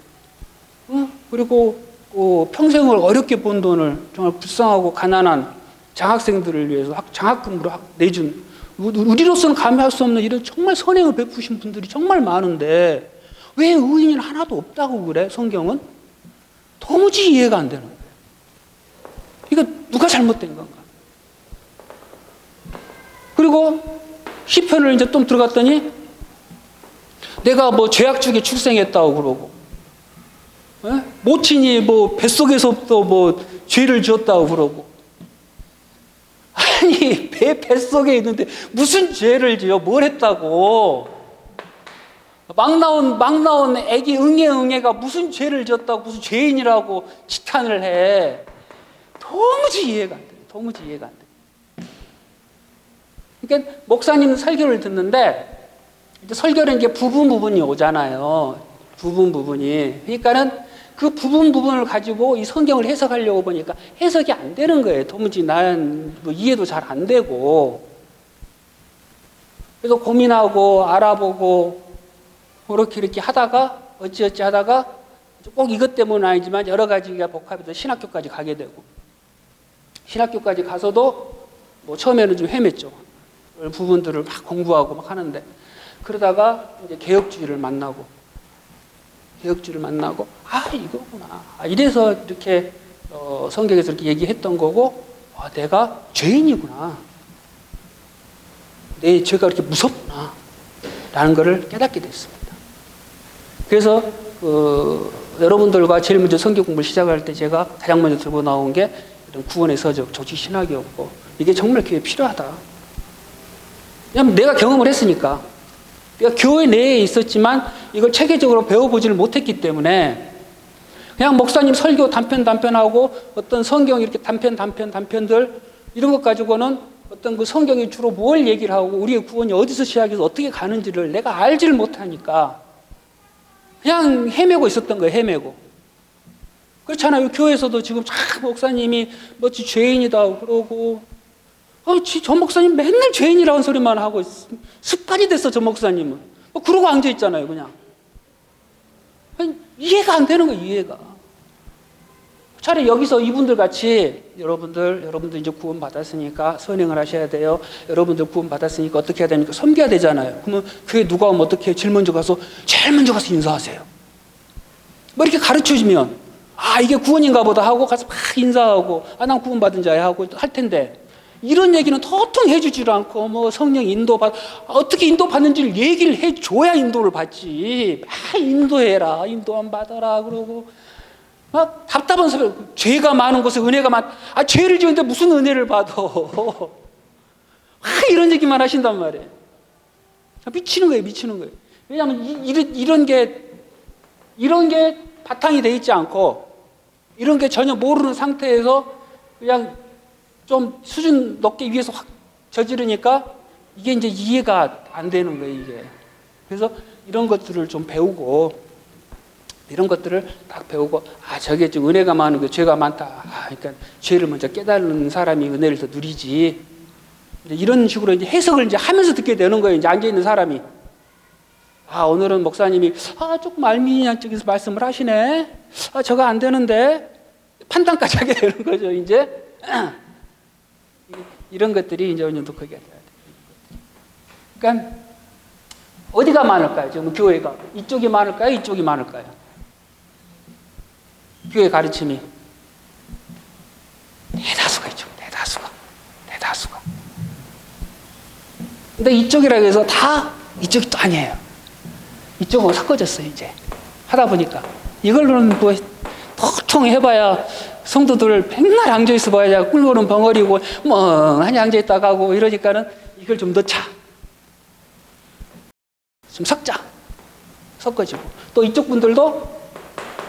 그리고 평생을 어렵게 번 돈을 정말 불쌍하고 가난한 장학생들을 위해서 장학금으로 내준, 우리로서는 감회할 수 없는 이런 정말 선행을 베푸신 분들이 정말 많은데 왜 의인은 하나도 없다고 그래? 성경은 도무지 이해가 안 되는 거예요. 이거 누가 잘못된 건가? 그리고 시편을 이제 좀 들어갔더니 내가 뭐 죄악 중에 출생했다고 그러고, 모친이 뭐 뱃속에서부터 뭐 죄를 지었다고 그러고, 아니 뱃속에 있는데 무슨 죄를 지어? 뭘 했다고? 막 나온 애기 응애가 무슨 죄를 지었다고 무슨 죄인이라고 지탄을 해? 도무지 이해가 안 돼. 도무지 이해가 안 돼. 그러니까 목사님 설교를 듣는데 이제 설교는 이게 부분이 오잖아요. 부분이. 그러니까는 그 부분을 가지고 이 성경을 해석하려고 보니까 해석이 안 되는 거예요. 도무지 난 뭐 이해도 잘 안 되고. 그래서 고민하고 알아보고 이렇게 하다가 어찌어찌 하다가 꼭 이것 때문은 아니지만 여러 가지가 복합해서 신학교까지 가게 되고, 신학교까지 가서도 뭐 처음에는 좀 헤맸죠. 부분들을 막 공부하고 막 하는데, 그러다가 이제 개혁주의를 만나고 이거구나. 이래서 이렇게 성경에서 이렇게 얘기했던 거고, 내가 죄인이구나. 내 죄가 그렇게 무섭구나. 라는 것을 깨닫게 됐습니다. 그래서 여러분들과 제일 먼저 성경 공부를 시작할 때 제가 가장 먼저 들고 나온 게 이런 구원의 서적, 조직 신학이었고, 이게 정말 교회에 필요하다. 왜냐하면 내가 경험을 했으니까. 내가 교회 내에 있었지만 이걸 체계적으로 배워보지를 못했기 때문에 그냥 목사님 설교 단편하고 어떤 성경 이렇게 단편들 이런 것 가지고는 어떤 그 성경이 주로 뭘 얘기를 하고 우리의 구원이 어디서 시작해서 어떻게 가는지를 내가 알지를 못하니까 그냥 헤매고 있었던 거예요. 헤매고. 그렇잖아요. 교회에서도 지금 참 목사님이 뭐지 죄인이다 그러고, 저 목사님 맨날 죄인이라는 소리만 하고 습관이 됐어. 저 목사님은 뭐 그러고 앉아 있잖아요. 그냥 이해가 안 되는 거예요. 이해가. 차라리 여기서 이분들 같이 여러분들 이제 구원 받았으니까 선행을 하셔야 돼요. 여러분들 구원 받았으니까 어떻게 해야 됩니까? 섬겨야 되잖아요. 그러면 교회 누가 오면 어떻게 해요? 제일 먼저 가서 인사하세요. 뭐 이렇게 가르쳐주면 이게 구원인가 보다 하고 가서 막 인사하고 난 구원 받은 자야 하고 할 텐데, 이런 얘기는 도통 해주질 않고 뭐 성령 어떻게 인도 받는지를 얘기를 해줘야 인도를 받지. 인도해라, 인도만 받아라 그러고 막 답답한 소리. 죄가 많은 곳에 은혜가 죄를 지었는데 무슨 은혜를 받아. 이런 얘기만 하신단 말이에요. 미치는 거예요. 왜냐하면 이런 게 바탕이 돼 있지 않고, 이런 게 전혀 모르는 상태에서 그냥 좀 수준 높게 위에서 확 저지르니까 이게 이제 이해가 안 되는 거예요, 이게. 그래서 이런 것들을 좀 배우고, 저게 좀 은혜가 많은 거, 죄가 많다. 그러니까 죄를 먼저 깨달는 사람이 은혜를 더 누리지. 이런 식으로 이제 해석을 이제 하면서 듣게 되는 거예요, 이제 앉아있는 사람이. 오늘은 목사님이 조금 알미니안적에서 말씀을 하시네. 저거 안 되는데. 판단까지 하게 되는 거죠, 이제. 이런 것들이 이제 어느 정도 거기가 돼야 돼요. 그러니까 어디가 많을까요? 지금 교회가 이쪽이 많을까요? 이쪽이 많을까요? 교회 가르침이 대다수가 있죠. 대다수가. 근데 이쪽이라고 해서 다 이쪽이 또 아니에요. 이쪽은 섞어졌어요. 이제 하다 보니까 이걸로는 뭐 보통 해봐야 성도들 맨날 앉아있어 봐야 꿀보는 벙어리고 멍하니 앉아있다가 하고 이러니까는 이걸 좀 넣자. 좀 섞어지고. 또 이쪽 분들도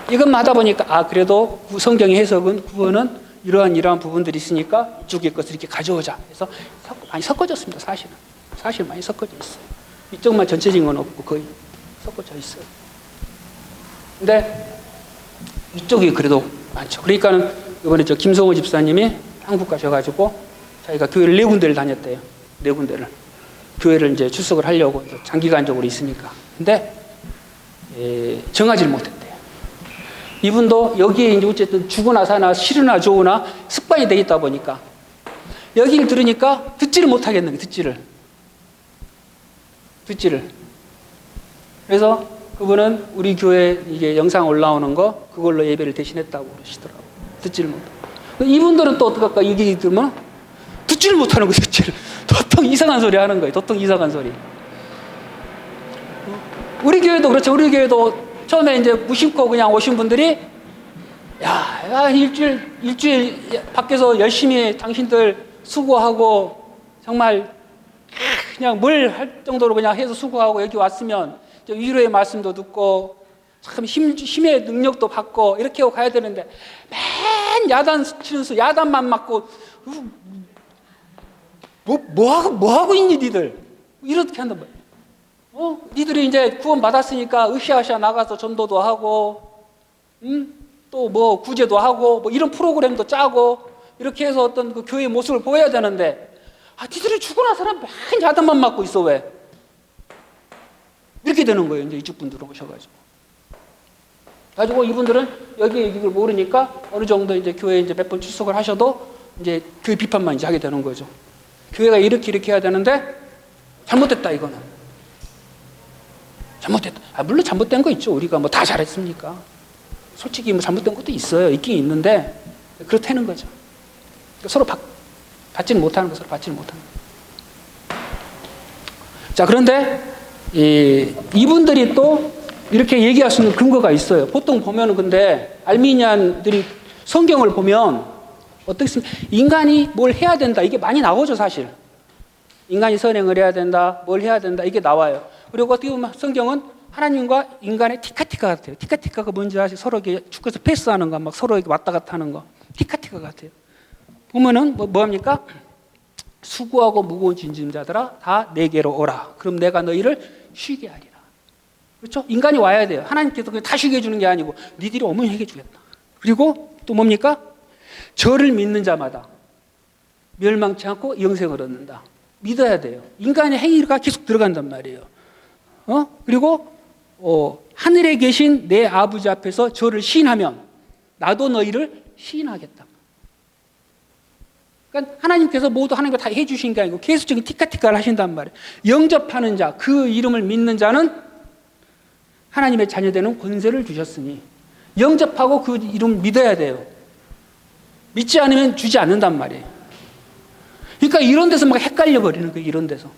이것만 하다 보니까 그래도 성경의 해석은 구원은 이러한 부분들이 있으니까 이쪽의 것을 이렇게 가져오자. 그래서 많이 섞어졌습니다. 사실 많이 섞어져 있어요. 이쪽만 전체적인 건 없고 거의 섞어져 있어요. 근데 이쪽이 그래도 많죠. 그러니까는 이번에 김성호 집사님이 한국 가셔가지고 자기가 교회를 4군데를 다녔대요. 4군데를. 교회를 이제 출석을 하려고 장기간적으로 있으니까. 근데 정하지를 못했대요. 이분도 여기에 이제 어쨌든 죽으나 사나 싫으나 좋으나 습관이 되어 있다 보니까 여기를 들으니까 듣지를 못하겠는 거예요. 듣지를. 그래서 그분은 우리 교회 이게 영상 올라오는 거 그걸로 예배를 대신했다고 그러시더라고요. 듣지를 못하고. 이분들은 또 어떡할까? 이게 들으면 듣지를 못하는 거예요. 듣지를. 도통 이상한 소리 하는 거예요. 도통 이상한 소리. 우리 교회도 그렇죠. 우리 교회도 처음에 이제 무심코 그냥 오신 분들이 야, 일주일 밖에서 열심히 당신들 수고하고 정말 그냥 뭘 할 정도로 그냥 해서 수고하고 여기 왔으면 위로의 말씀도 듣고 참 힘의 능력도 받고 이렇게 하고 가야 되는데 맨 야단 치는 수 야단만 맞고 뭐 하고 있니 니들 이렇게 한단 말이야. 니들이 이제 구원 받았으니까 으쌰으쌰 나가서 전도도 하고 또 뭐 구제도 하고 뭐 이런 프로그램도 짜고 이렇게 해서 어떤 그 교회의 모습을 보여야 되는데 니들이 죽고 나서는 맨 야단만 맞고 있어 왜? 이렇게 되는 거예요. 이제 이쪽 분들은 오셔가지고. 가지고 이분들은 여기 이걸 모르니까 어느 정도 이제 교회에 이제 몇 번 출석을 하셔도 이제 교회 비판만 이제 하게 되는 거죠. 교회가 이렇게 해야 되는데 잘못됐다 이거는. 잘못됐다. 물론 잘못된 거 있죠. 우리가 뭐 다 잘했습니까? 솔직히 뭐 잘못된 것도 있어요. 있긴 있는데 그렇다는 거죠. 서로 받지는 못하는 거, 서로 받지는 못하는 거. 자, 그런데 이분들이 또 이렇게 얘기할 수 있는 근거가 있어요. 보통 보면은 근데 알미니안들이 성경을 보면 어떻습니까? 인간이 뭘 해야 된다. 이게 많이 나오죠, 사실. 인간이 선행을 해야 된다. 뭘 해야 된다. 이게 나와요. 그리고 어떻게 보면 성경은 하나님과 인간의 티카티카 같아요. 티카티카가 뭔지 아시죠? 서로 이렇게 축구에서 패스하는 거, 막 서로 이렇게 왔다 갔다 하는 거. 티카티카 같아요. 보면은 뭐합니까? 수고하고 무거운 짐짐자들아 다 내게로 오라. 그럼 내가 너희를 쉬게 하리라. 그렇죠? 인간이 와야 돼요. 하나님께서 다 쉬게 해주는 게 아니고 니들이 오면 쉬게 해주겠다. 그리고 또 뭡니까? 저를 믿는 자마다 멸망치 않고 영생을 얻는다. 믿어야 돼요. 인간의 행위가 계속 들어간단 말이에요. 그리고 하늘에 계신 내 아버지 앞에서 저를 시인하면 나도 너희를 시인하겠다. 그러니까 하나님께서 모두 하나님과 다 해주신 게 아니고 계속적인 티카티카를 하신단 말이에요. 영접하는 자, 그 이름을 믿는 자는 하나님의 자녀되는 권세를 주셨으니 영접하고 그 이름 믿어야 돼요. 믿지 않으면 주지 않는단 말이에요. 그러니까 이런 데서 막 헷갈려 버리는 거예요. 이런 데서.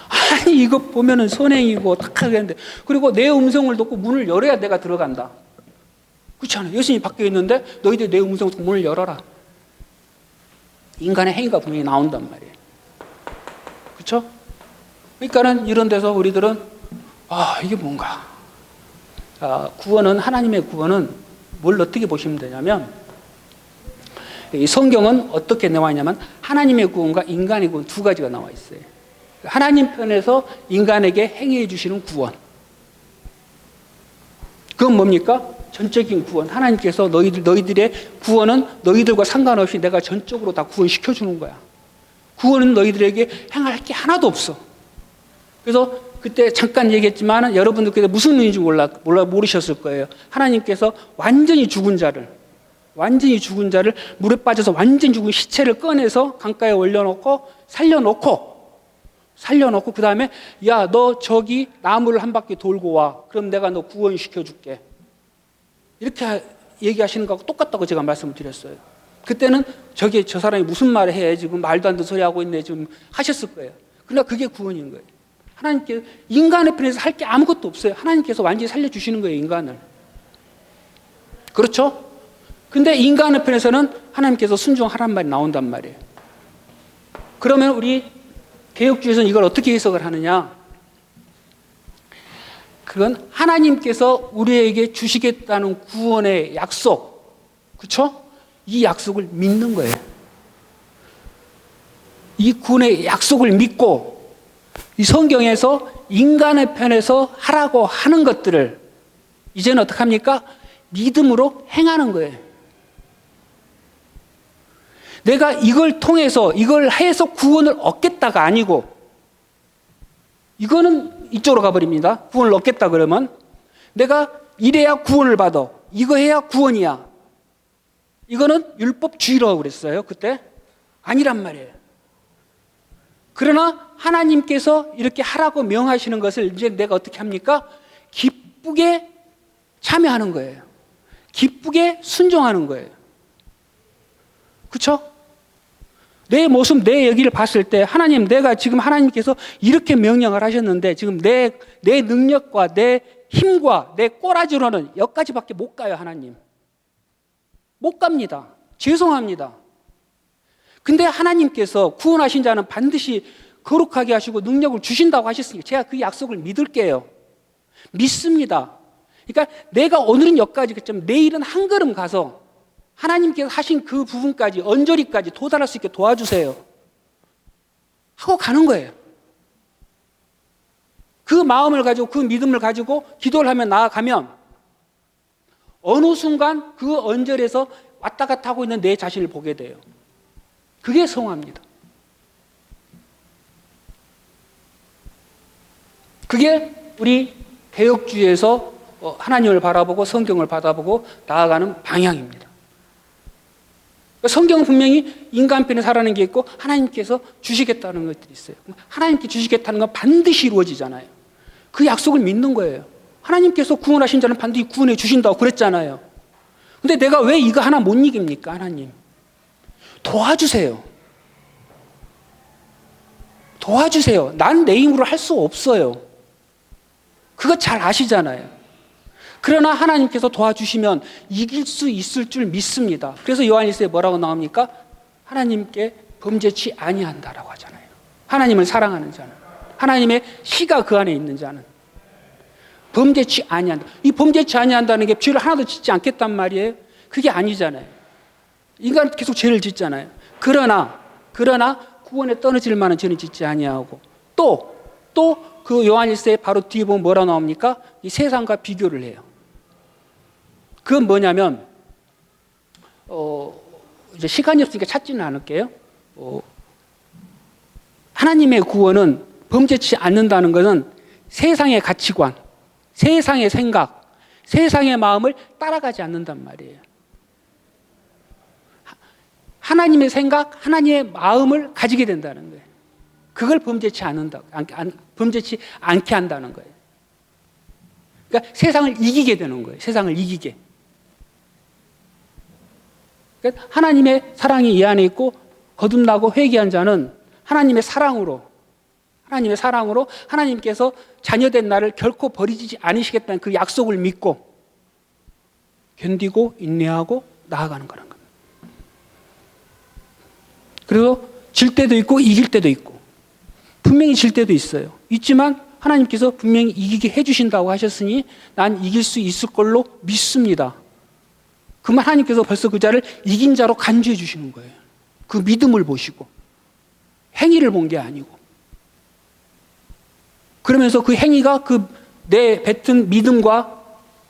아니 이거 보면은 선행이고 탁 하겠는데 그리고 내 음성을 듣고 문을 열어야 내가 들어간다. 그렇지 않아요? 예수님이 밖에 있는데 너희들 내 음성을 듣고 문을 열어라. 인간의 행위가 분명히 나온단 말이에요. 그렇죠? 그러니까는 이런 데서 우리들은 이게 뭔가 구원은 하나님의 구원은 뭘 어떻게 보시면 되냐면 이 성경은 어떻게 나와 있냐면 하나님의 구원과 인간의 구원 두 가지가 나와 있어요. 하나님 편에서 인간에게 행해 주시는 구원. 그건 뭡니까? 전적인 구원. 하나님께서 너희들의 구원은 너희들과 상관없이 내가 전적으로 다 구원시켜 주는 거야. 구원은 너희들에게 행할 게 하나도 없어. 그래서 그때 잠깐 얘기했지만 여러분들께서 무슨 의미인지 모르셨을 거예요. 하나님께서 완전히 죽은 자를 물에 빠져서 완전히 죽은 시체를 꺼내서 강가에 올려놓고 살려놓고 그 다음에 야, 너 저기 나무를 한 바퀴 돌고 와. 그럼 내가 너 구원시켜 줄게. 이렇게 얘기하시는 거하고 똑같다고 제가 말씀을 드렸어요. 그때는 저 사람이 무슨 말을 해? 지금 말도 안 되는 소리 하고 있네. 지금 하셨을 거예요. 그러나 그게 구원인 거예요. 하나님께서 인간의 편에서 할 게 아무것도 없어요. 하나님께서 완전히 살려주시는 거예요. 인간을. 그렇죠? 근데 인간의 편에서는 하나님께서 순종하란 말이 나온단 말이에요. 그러면 우리 개혁주의에서는 이걸 어떻게 해석을 하느냐? 그건 하나님께서 우리에게 주시겠다는 구원의 약속, 그렇죠? 이 약속을 믿는 거예요. 이 구원의 약속을 믿고 이 성경에서 인간의 편에서 하라고 하는 것들을 이제는 어떻게 합니까? 믿음으로 행하는 거예요. 내가 이걸 통해서 이걸 해서 구원을 얻겠다가 아니고 이거는 이쪽으로 가버립니다. 구원을 얻겠다 그러면 내가 이래야 구원을 받아. 이거 해야 구원이야. 이거는 율법주의라고 그랬어요. 그때 아니란 말이에요. 그러나 하나님께서 이렇게 하라고 명하시는 것을 이제 내가 어떻게 합니까? 기쁘게 참여하는 거예요. 기쁘게 순종하는 거예요. 그렇죠? 내 모습, 내 여기를 봤을 때 하나님, 내가 지금 하나님께서 이렇게 명령을 하셨는데 지금 내 능력과 내 힘과 내 꼬라지로는 여기까지밖에 못 가요. 하나님 못 갑니다. 죄송합니다. 근데 하나님께서 구원하신 자는 반드시 거룩하게 하시고 능력을 주신다고 하셨으니까 제가 그 약속을 믿을게요. 믿습니다. 그러니까 내가 오늘은 여기까지겠지만 내일은 한 걸음 가서 하나님께서 하신 그 부분까지, 언저리까지 도달할 수 있게 도와주세요 하고 가는 거예요. 그 마음을 가지고, 그 믿음을 가지고 기도를 하며 나아가면 어느 순간 그 언저리에서 왔다 갔다 하고 있는 내 자신을 보게 돼요. 그게 성화입니다. 그게 우리 개혁주의에서 하나님을 바라보고 성경을 바라보고 나아가는 방향입니다. 성경은 분명히 인간편에 살아가는 게 있고 하나님께서 주시겠다는 것들이 있어요. 하나님께 주시겠다는 건 반드시 이루어지잖아요. 그 약속을 믿는 거예요. 하나님께서 구원하신 자는 반드시 구원해 주신다고 그랬잖아요. 근데 내가 왜 이거 하나 못 이깁니까? 하나님 도와주세요. 도와주세요. 난 내 힘으로 할 수 없어요. 그거 잘 아시잖아요. 그러나 하나님께서 도와주시면 이길 수 있을 줄 믿습니다. 그래서 요한일서에 뭐라고 나옵니까? 하나님께 범죄치 아니한다라고 하잖아요. 하나님을 사랑하는 자는, 하나님의 씨가 그 안에 있는 자는 범죄치 아니한다. 이 범죄치 아니한다는 게 죄를 하나도 짓지 않겠단 말이에요. 그게 아니잖아요. 인간은 계속 죄를 짓잖아요. 그러나 구원에 떨어질 만한 죄는 짓지 아니하고 또 그 요한일서에 바로 뒤에 보면 뭐라 나옵니까? 이 세상과 비교를 해요. 그건 뭐냐면 이제 시간이 없으니까 찾지는 않을게요. 하나님의 구원은 범죄치 않는다는 것은 세상의 가치관, 세상의 생각, 세상의 마음을 따라가지 않는단 말이에요. 하나님의 생각, 하나님의 마음을 가지게 된다는 거예요. 그걸 범죄치 않게 한다는 거예요. 그러니까 세상을 이기게 되는 거예요. 세상을 이기게. 그러니까 하나님의 사랑이 이 안에 있고 거듭나고 회개한 자는 하나님의 사랑으로 하나님께서 자녀된 나를 결코 버리지 않으시겠다는 그 약속을 믿고 견디고 인내하고 나아가는 거라는 겁니다. 그리고 질 때도 있고 이길 때도 있고 분명히 질 때도 있어요. 있지만 하나님께서 분명히 이기게 해주신다고 하셨으니 난 이길 수 있을 걸로 믿습니다. 그러면 하나님께서 벌써 그 자를 이긴 자로 간주해 주시는 거예요. 그 믿음을 보시고 행위를 본 게 아니고 그러면서 그 행위가 그 내 뱉은 믿음과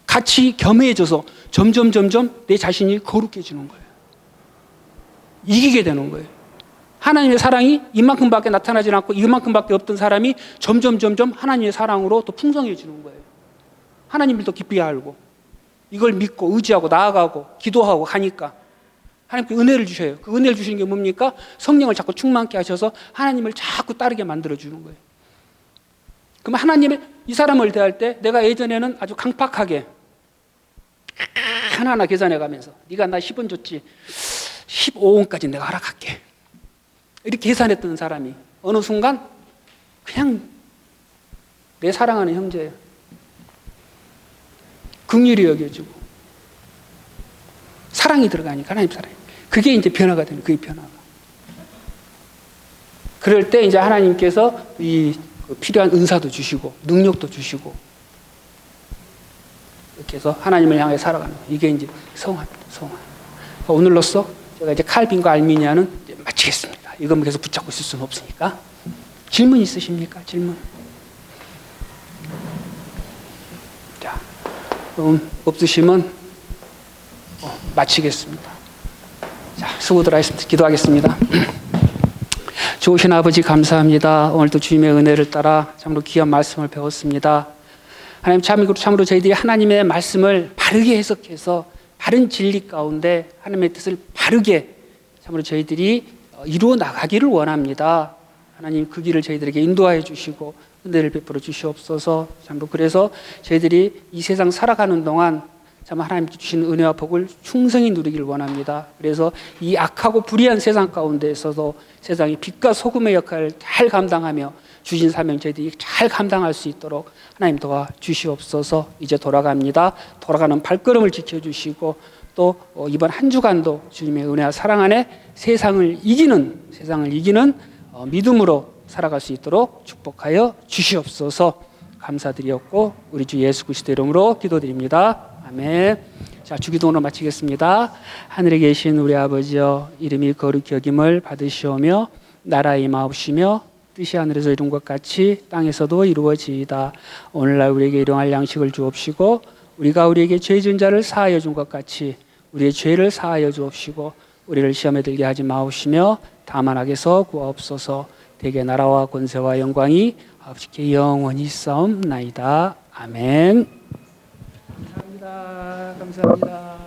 같이 겸해져서 점점 내 자신이 거룩해지는 거예요. 이기게 되는 거예요. 하나님의 사랑이 이만큼밖에 나타나지 않고 이만큼밖에 없던 사람이 점점 하나님의 사랑으로 또 풍성해지는 거예요. 하나님을 더 깊이 알고 이걸 믿고 의지하고 나아가고 기도하고 가니까 하나님께 은혜를 주셔요. 그 은혜를 주시는 게 뭡니까? 성령을 자꾸 충만케 하셔서 하나님을 자꾸 따르게 만들어주는 거예요. 그럼 하나님의 이 사람을 대할 때 내가 예전에는 아주 강팍하게 하나하나 계산해가면서 네가 나 10원 줬지 15원까지 내가 허락할게 이렇게 계산했던 사람이 어느 순간 그냥 내 사랑하는 형제예요. 긍휼히 여겨주고 사랑이 들어가니까 하나님 사랑이 그게 이제 변화가 되는 그게 변화가. 그럴 때 이제 하나님께서 이 필요한 은사도 주시고 능력도 주시고 이렇게 해서 하나님을 향해 살아가는 이게 이제 성화입니다. 성화. 오늘로써 제가 이제 칼빈과 알미니아는 이제 마치겠습니다. 이것만 계속 붙잡고 있을 수는 없으니까. 질문 있으십니까? 질문. 자, 그럼 없으시면 마치겠습니다. 자, 수고들 하셨습니다. 기도하겠습니다. 좋으신 아버지 감사합니다. 오늘도 주님의 은혜를 따라 참으로 귀한 말씀을 배웠습니다. 하나님 참으로 저희들이 하나님의 말씀을 바르게 해석해서 바른 진리 가운데 하나님의 뜻을 바르게 참으로 저희들이 이루어 나가기를 원합니다. 하나님 그 길을 저희들에게 인도하여 주시고 은혜를 베풀어 주시옵소서. 참으로 그래서 저희들이 이 세상 살아가는 동안 참 하나님께 주신 은혜와 복을 충성히 누리기를 원합니다. 그래서 이 악하고 불의한 세상 가운데에서도 세상의 빛과 소금의 역할을 잘 감당하며 주신 사명 저희들이 잘 감당할 수 있도록 하나님 도와 주시옵소서. 이제 돌아갑니다. 돌아가는 발걸음을 지켜주시고 또 이번 한 주간도 주님의 은혜와 사랑 안에 세상을 이기는 믿음으로 살아갈 수 있도록 축복하여 주시옵소서. 감사드리었고 우리 주 예수 그리스도 이름으로 기도드립니다. 아멘. 자, 주기도로 마치겠습니다. 하늘에 계신 우리 아버지여, 이름이 거룩히 여김을 받으시오며 나라 임하옵시며 뜻이 하늘에서 이룬 것 같이 땅에서도 이루어지이다. 오늘날 우리에게 일용할 양식을 주옵시고 우리가 우리에게 죄 지은 자를 사하여 준 것 같이 우리의 죄를 사하여 주옵시고 우리를 시험에 들게 하지 마옵시며 다만 악에서 구하옵소서. 대개 나라와 권세와 영광이 아버지께 영원히 있사옵나이다. 아멘. 감사합니다.